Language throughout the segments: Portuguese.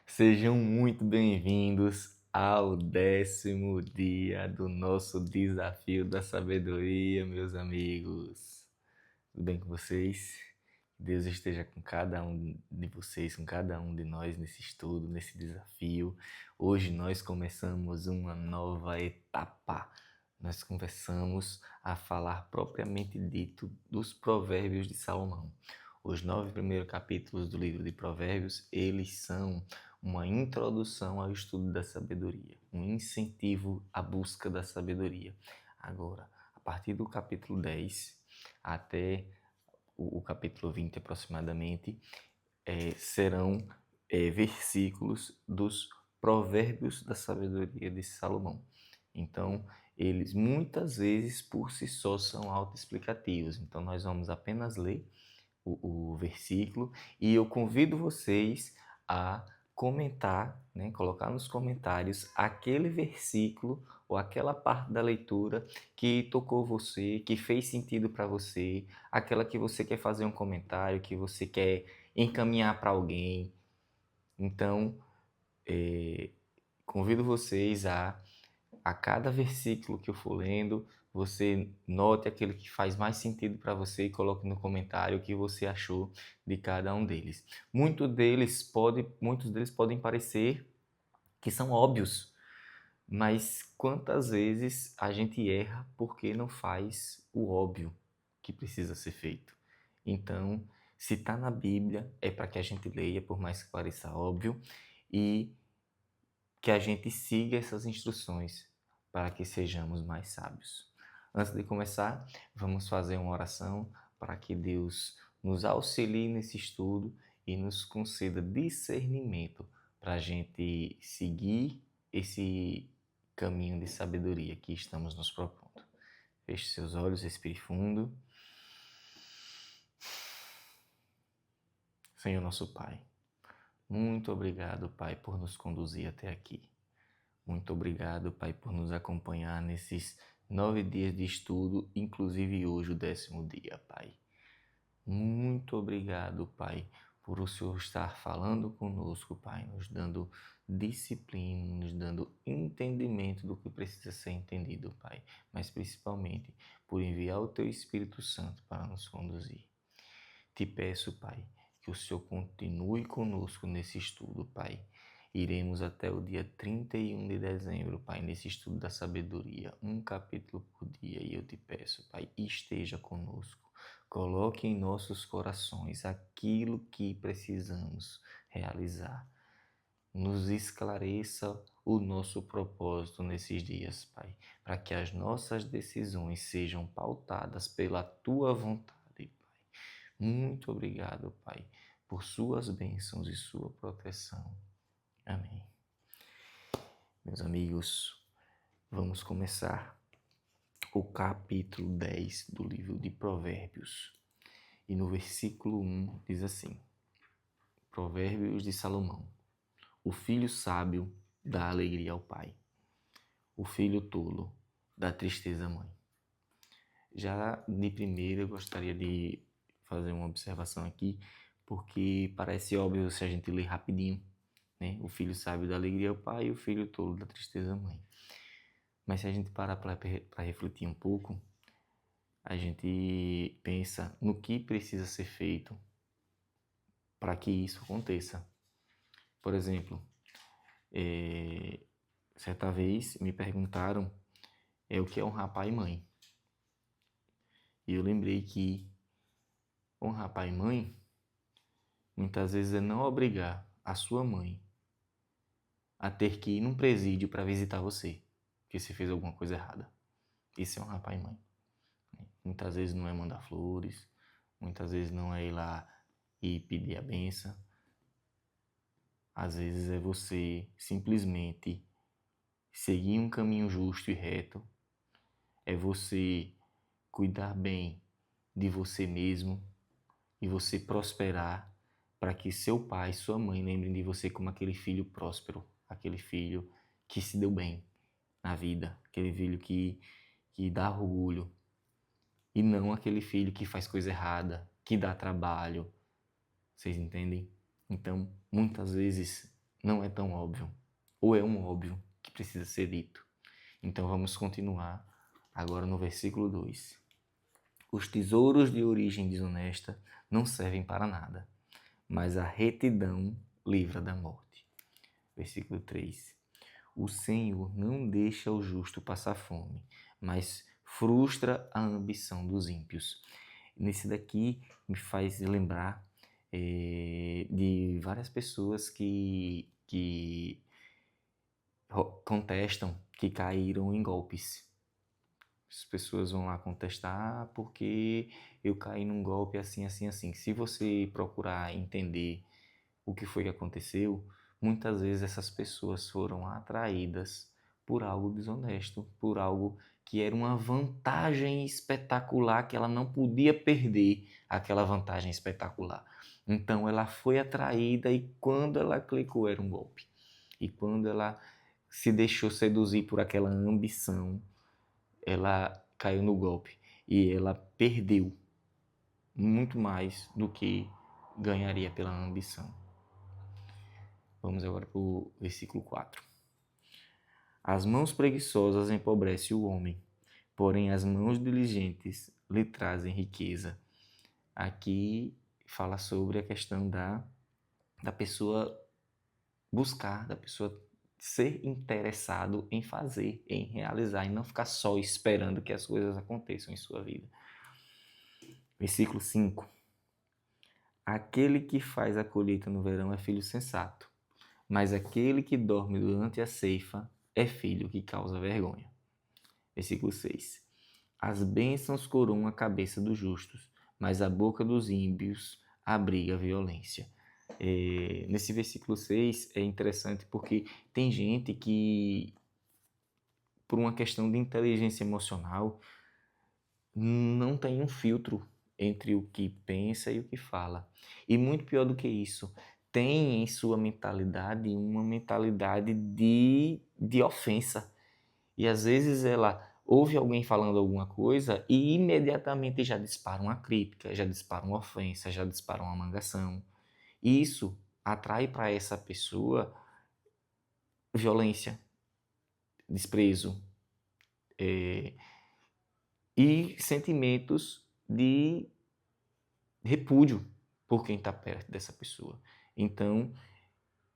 Sejam muito bem-vindos ao 10º dia do nosso desafio da sabedoria, meus amigos. Tudo bem com vocês? Que Deus esteja com cada um de vocês, com cada um de nós nesse estudo, nesse desafio. Hoje nós começamos uma nova etapa. Nós começamos a falar propriamente dito dos Provérbios de Salomão. Os 9 primeiros capítulos do livro de Provérbios, eles são uma introdução ao estudo da sabedoria, um incentivo à busca da sabedoria. Agora, a partir do capítulo 10 até o capítulo 20 aproximadamente, serão versículos dos Provérbios da sabedoria de Salomão. Então, eles muitas vezes por si só são autoexplicativos. Então, nós vamos apenas ler o versículo e eu convido vocês a comentar, né, colocar nos comentários aquele versículo ou aquela parte da leitura que tocou você, que fez sentido para você, aquela que você quer fazer um comentário, que você quer encaminhar para alguém. Então, convido vocês a cada versículo que eu for lendo, você note aquele que faz mais sentido para você e coloque no comentário o que você achou de cada um deles. Muitos deles podem parecer que são óbvios, mas quantas vezes a gente erra porque não faz o óbvio que precisa ser feito. Então, se está na Bíblia, é para que a gente leia, por mais que pareça óbvio, e que a gente siga essas instruções para que sejamos mais sábios. Antes de começar, vamos fazer uma oração para que Deus nos auxilie nesse estudo e nos conceda discernimento para a gente seguir esse caminho de sabedoria que estamos nos propondo. Feche seus olhos, respire fundo. Senhor nosso Pai, muito obrigado, Pai, por nos conduzir até aqui. Muito obrigado, Pai, por nos acompanhar nesses 9 dias de estudo, inclusive hoje o 10º dia, Pai. Muito obrigado, Pai, por o Senhor estar falando conosco, Pai, nos dando disciplina, nos dando entendimento do que precisa ser entendido, Pai, mas principalmente por enviar o Teu Espírito Santo para nos conduzir. Te peço, Pai, que o Senhor continue conosco nesse estudo, Pai. Iremos até o dia 31 de dezembro, Pai, nesse estudo da sabedoria, um capítulo por dia. E eu te peço, Pai, esteja conosco. Coloque em nossos corações aquilo que precisamos realizar. Nos esclareça o nosso propósito nesses dias, Pai, para que as nossas decisões sejam pautadas pela Tua vontade, Pai. Muito obrigado, Pai, por Suas bênçãos e Sua proteção. Amém. Meus amigos, vamos começar o capítulo 10 do livro de Provérbios. E no versículo 1 diz assim: Provérbios de Salomão. O filho sábio dá alegria ao pai. O filho tolo dá tristeza à mãe. Já de primeira eu gostaria de fazer uma observação aqui, porque parece óbvio se a gente ler rapidinho, né? O filho sábio dá alegria ao pai e o filho tolo dá tristeza à mãe. Mas se a gente parar para refletir um pouco, a gente pensa no que precisa ser feito para que isso aconteça. Por exemplo, certa vez me perguntaram o que é honrar pai e mãe. E eu lembrei que honrar pai e mãe muitas vezes é não obrigar a sua mãe a ter que ir num presídio para visitar você, porque você fez alguma coisa errada. Isso é honrar pai e mãe. Muitas vezes não é mandar flores, muitas vezes não é ir lá e pedir a benção. Às vezes é você simplesmente seguir um caminho justo e reto, é você cuidar bem de você mesmo e você prosperar para que seu pai e sua mãe lembrem de você como aquele filho próspero, aquele filho que se deu bem na vida, aquele filho que dá orgulho e não aquele filho que faz coisa errada, que dá trabalho. Vocês entendem? Então, muitas vezes não é tão óbvio, ou é um óbvio que precisa ser dito. Então vamos continuar agora no versículo 2. Os tesouros de origem desonesta não servem para nada, mas a retidão livra da morte. Versículo 3. O Senhor não deixa o justo passar fome, mas frustra a ambição dos ímpios. Nesse daqui me faz lembrar de várias pessoas que contestam que caíram em golpes. As pessoas vão lá contestar porque eu caí num golpe assim, assim, assim. Se você procurar entender o que foi que aconteceu, muitas vezes essas pessoas foram atraídas por algo desonesto, por algo que era uma vantagem espetacular que ela não podia perder aquela vantagem espetacular. Então ela foi atraída e quando ela clicou era um golpe. E quando ela se deixou seduzir por aquela ambição, ela caiu no golpe e ela perdeu muito mais do que ganharia pela ambição. Vamos agora para o versículo 4. As mãos preguiçosas empobrecem o homem, porém as mãos diligentes lhe trazem riqueza. Aqui fala sobre a questão da pessoa buscar, da pessoa ser interessado em fazer, em realizar, e não ficar só esperando que as coisas aconteçam em sua vida. Versículo 5. Aquele que faz a colheita no verão é filho sensato, mas aquele que dorme durante a ceifa é filho que causa vergonha. Versículo 6. As bênçãos coroam a cabeça dos justos, mas a boca dos ímpios abriga a violência. Nesse versículo 6 é interessante porque tem gente que, por uma questão de inteligência emocional, não tem um filtro entre o que pensa e o que fala. E muito pior do que isso, tem em sua mentalidade uma mentalidade de ofensa. E às vezes ela ouve alguém falando alguma coisa e imediatamente já dispara uma crítica, já dispara uma ofensa, já dispara uma mangação. E isso atrai para essa pessoa violência, desprezo e sentimentos de repúdio por quem está perto dessa pessoa. Então,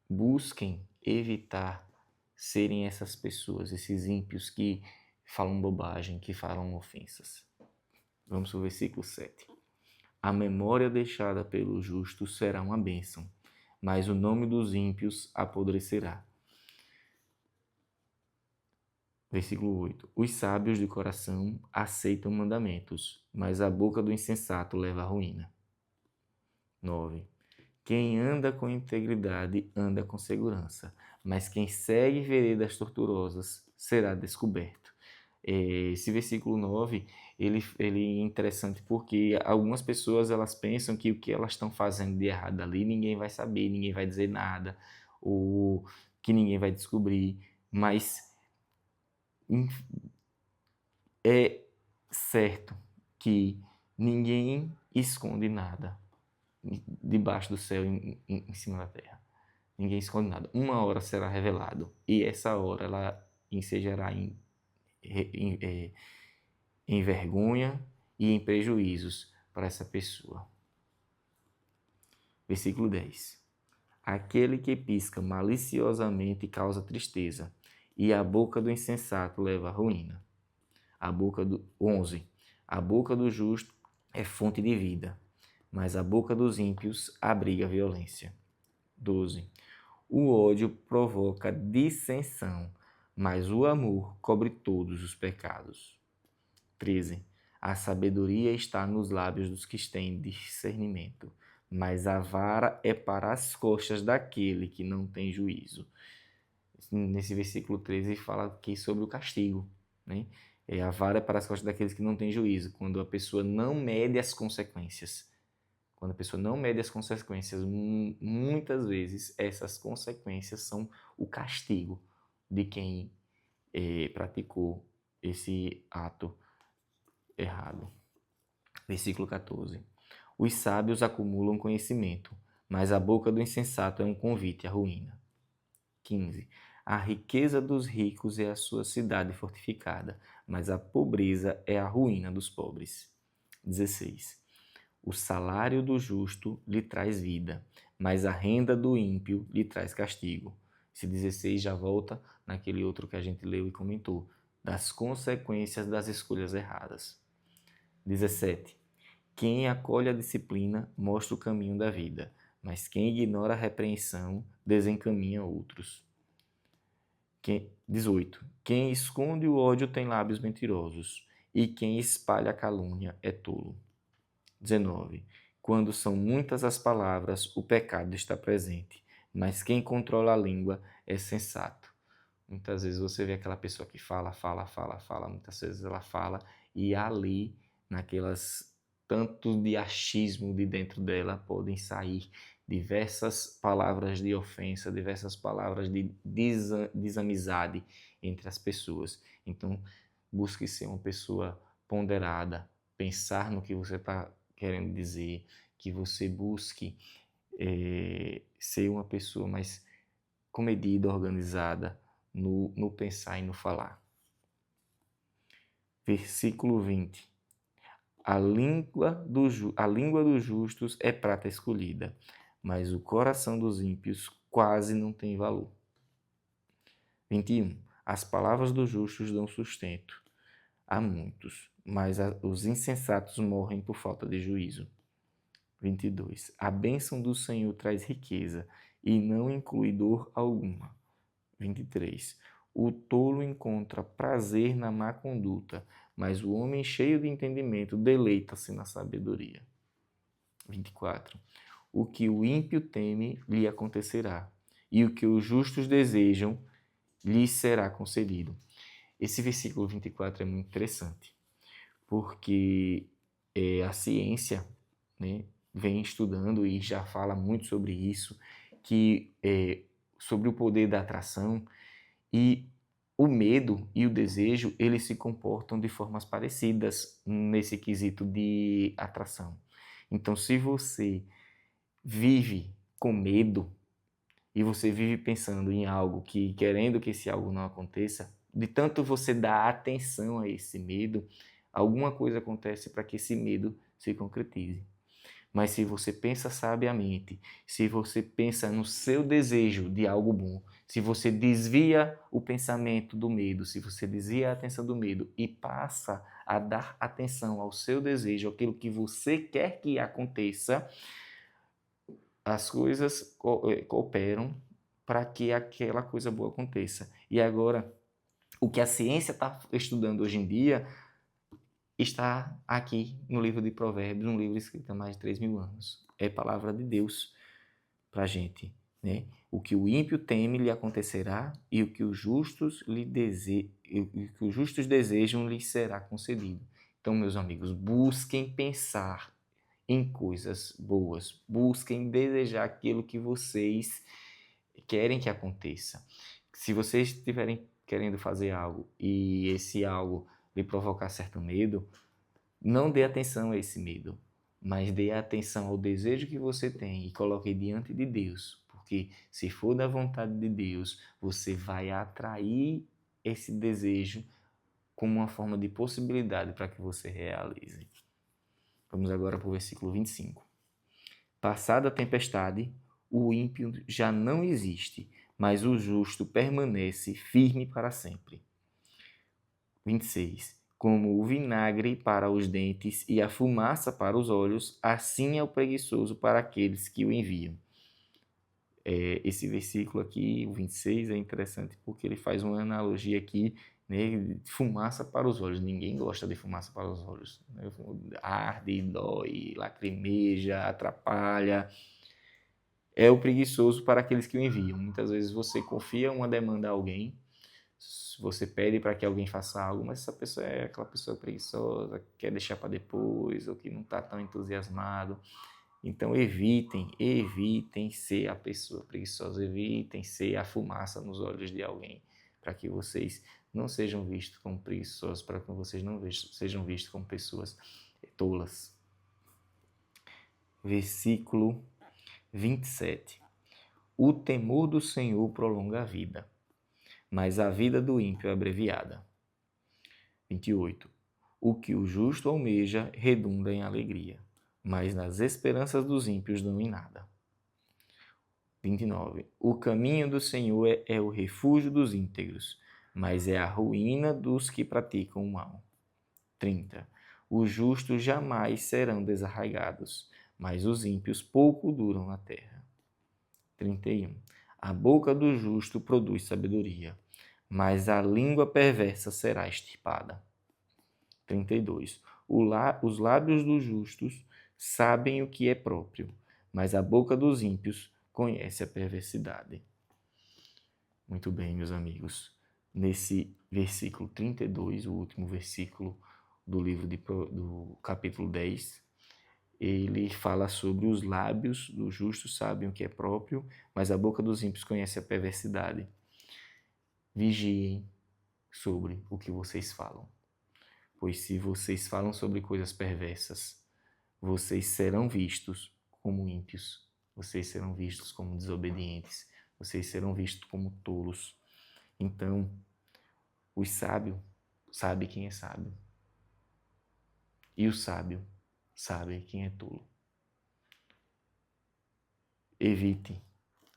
busquem evitar serem essas pessoas, esses ímpios que falam bobagem, que falam ofensas. Vamos para o versículo 7. A memória deixada pelo justo será uma bênção, mas o nome dos ímpios apodrecerá. Versículo 8. Os sábios de coração aceitam mandamentos, mas a boca do insensato leva à ruína. 9. Quem anda com integridade anda com segurança, mas quem segue veredas tortuosas será descoberto. Esse versículo 9, ele é interessante porque algumas pessoas elas pensam que o que elas estão fazendo de errado ali ninguém vai saber, ninguém vai dizer nada, ou que ninguém vai descobrir, mas é certo que ninguém esconde nada debaixo do céu, em cima da terra. Ninguém esconde nada. Uma hora será revelado e essa hora ela ensejará em vergonha e em prejuízos para essa pessoa. Versículo 10. Aquele que pisca maliciosamente causa tristeza, e a boca do insensato leva à ruína. 11. A boca do justo é fonte de vida, mas a boca dos ímpios abriga a violência. 12. O ódio provoca dissensão, mas o amor cobre todos os pecados. 13. A sabedoria está nos lábios dos que têm discernimento, mas a vara é para as costas daquele que não tem juízo. Nesse versículo 13 fala aqui sobre o castigo, né? A vara é para as costas daqueles que não têm juízo, quando a pessoa não mede as consequências. Quando a pessoa não mede as consequências, muitas vezes essas consequências são o castigo de quem praticou esse ato errado. Versículo 14. Os sábios acumulam conhecimento, mas a boca do insensato é um convite à ruína. 15. A riqueza dos ricos é a sua cidade fortificada, mas a pobreza é a ruína dos pobres. 16. O salário do justo lhe traz vida, mas a renda do ímpio lhe traz castigo. Esse 16 já volta naquele outro que a gente leu e comentou, das consequências das escolhas erradas. 17. Quem acolhe a disciplina mostra o caminho da vida, mas quem ignora a repreensão desencaminha outros. 18. Quem esconde o ódio tem lábios mentirosos, e quem espalha a calúnia é tolo. 19. Quando são muitas as palavras, o pecado está presente, mas quem controla a língua é sensato. Muitas vezes você vê aquela pessoa que fala, muitas vezes ela fala e ali, naquelas tanto de achismo de dentro dela, podem sair diversas palavras de ofensa, diversas palavras de desamizade entre as pessoas. Então, busque ser uma pessoa ponderada, pensar no que você está querendo dizer, que você busque ser uma pessoa mais comedida, organizada no pensar e no falar. Versículo 20. A língua dos justos é prata escolhida, mas o coração dos ímpios quase não tem valor. 21. As palavras dos justos dão sustento a muitos, mas os insensatos morrem por falta de juízo. 22. A bênção do Senhor traz riqueza e não inclui dor alguma. 23. O tolo encontra prazer na má conduta, mas o homem cheio de entendimento deleita-se na sabedoria. 24. O que o ímpio teme lhe acontecerá, e o que os justos desejam lhe será concedido. Esse versículo 24 é muito interessante, porque a ciência, né, vem estudando e já fala muito sobre isso, que sobre o poder da atração, e o medo e o desejo, eles se comportam de formas parecidas nesse quesito de atração. Então, se você vive com medo e você vive pensando em algo que, querendo que esse algo não aconteça, de tanto você dar atenção a esse medo, alguma coisa acontece para que esse medo se concretize. Mas se você pensa sabiamente, se você pensa no seu desejo de algo bom, se você desvia o pensamento do medo, se você desvia a atenção do medo e passa a dar atenção ao seu desejo, aquilo que você quer que aconteça, as coisas cooperam para que aquela coisa boa aconteça. E agora, o que a ciência está estudando hoje em dia está aqui no livro de Provérbios, um livro escrito há mais de 3.000 anos. É palavra de Deus para a gente, né? O que o ímpio teme lhe acontecerá, e o que os justos desejam lhe será concedido. Então, meus amigos, busquem pensar em coisas boas, busquem desejar aquilo que vocês querem que aconteça. Se vocês estiverem querendo fazer algo e esse algo lhe provocar certo medo, não dê atenção a esse medo, mas dê atenção ao desejo que você tem e coloque diante de Deus, porque se for da vontade de Deus, você vai atrair esse desejo como uma forma de possibilidade para que você realize. Vamos agora para o versículo 25. Passada a tempestade, o ímpio já não existe, mas o justo permanece firme para sempre. 26. Como o vinagre para os dentes e a fumaça para os olhos, assim é o preguiçoso para aqueles que o enviam. Esse versículo aqui, o 26, é interessante porque ele faz uma analogia aqui, né, de fumaça para os olhos. Ninguém gosta de fumaça para os olhos, né? Arde, dói, lacrimeja, atrapalha. É o preguiçoso para aqueles que o enviam. Muitas vezes você confia uma demanda a alguém, você pede para que alguém faça algo, mas essa pessoa é aquela pessoa preguiçosa, que quer deixar para depois, ou que não está tão entusiasmado. Então evitem ser a pessoa preguiçosa, evitem ser a fumaça nos olhos de alguém, para que vocês não sejam vistos como preguiçosos, para que vocês não sejam vistos como pessoas tolas. Versículo 27. O temor do Senhor prolonga a vida, mas a vida do ímpio é abreviada. 28. O que o justo almeja redunda em alegria, mas nas esperanças dos ímpios não em nada. 29. O caminho do Senhor é o refúgio dos íntegros, mas é a ruína dos que praticam o mal. 30. Os justos jamais serão desarraigados, mas os ímpios pouco duram na terra. 31. A boca do justo produz sabedoria, mas a língua perversa será extirpada. 32. Os lábios dos justos sabem o que é próprio, mas a boca dos ímpios conhece a perversidade. Muito bem, meus amigos. Nesse versículo 32, o último versículo do livro do capítulo 10, ele fala sobre os lábios dos justos sabem o que é próprio, mas a boca dos ímpios conhece a perversidade. Vigiem sobre o que vocês falam, pois se vocês falam sobre coisas perversas, vocês serão vistos como ímpios, vocês serão vistos como desobedientes, vocês serão vistos como tolos. Então, o sábio sabe quem é sábio, e o sábio sabe quem é tolo. Evite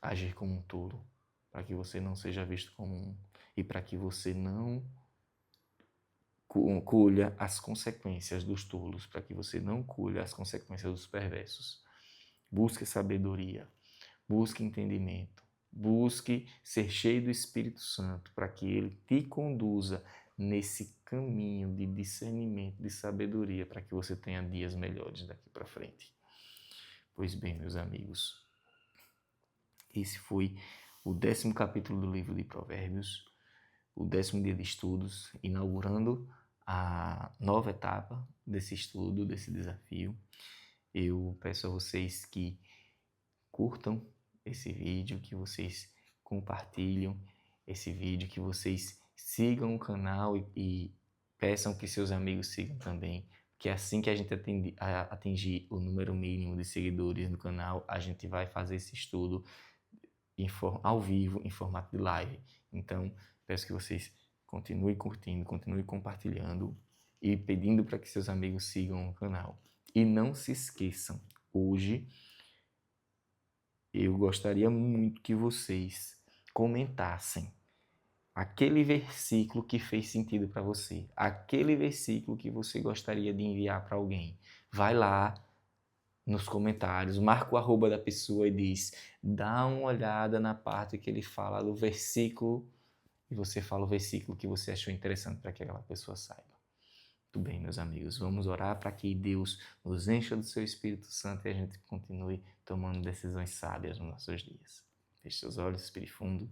agir como um tolo, para que você não seja visto como um, e para que você não colha as consequências dos tolos, para que você não colha as consequências dos perversos. Busque sabedoria, busque entendimento, busque ser cheio do Espírito Santo, para que ele te conduza nesse caminho de discernimento, de sabedoria, para que você tenha dias melhores daqui para frente. Pois bem, meus amigos, esse foi o 10º capítulo do livro de Provérbios, o 10º dia de estudos, inaugurando a nova etapa desse estudo, desse desafio. Eu peço a vocês que curtam esse vídeo, que vocês compartilhem esse vídeo, que vocês sigam o canal e peçam que seus amigos sigam também, que assim que a gente atingir o número mínimo de seguidores no canal, a gente vai fazer esse estudo ao vivo, em formato de live. Então, peço que vocês continuem curtindo, continuem compartilhando e pedindo para que seus amigos sigam o canal. E não se esqueçam, hoje eu gostaria muito que vocês comentassem aquele versículo que fez sentido para você, aquele versículo que você gostaria de enviar para alguém. Vai lá nos comentários, marca o arroba da pessoa e diz, dá uma olhada na parte que ele fala do versículo e você fala o versículo que você achou interessante para que aquela pessoa saiba. Muito bem, meus amigos, vamos orar para que Deus nos encha do seu Espírito Santo e a gente continue tomando decisões sábias nos nossos dias. Feche seus olhos, respire fundo.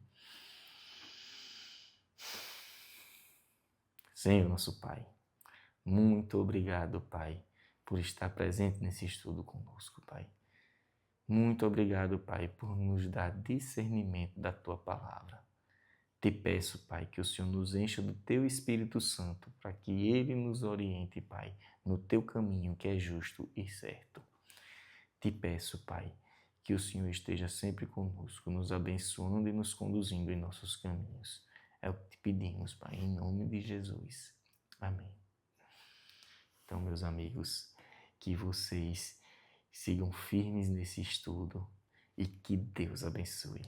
Senhor, nosso Pai, muito obrigado, Pai, por estar presente nesse estudo conosco, Pai. Muito obrigado, Pai, por nos dar discernimento da Tua Palavra. Te peço, Pai, que o Senhor nos encha do Teu Espírito Santo, para que Ele nos oriente, Pai, no Teu caminho que é justo e certo. Te peço, Pai, que o Senhor esteja sempre conosco, nos abençoando e nos conduzindo em nossos caminhos. É o que te pedimos, Pai, em nome de Jesus. Amém. Então, meus amigos, que vocês sigam firmes nesse estudo e que Deus abençoe.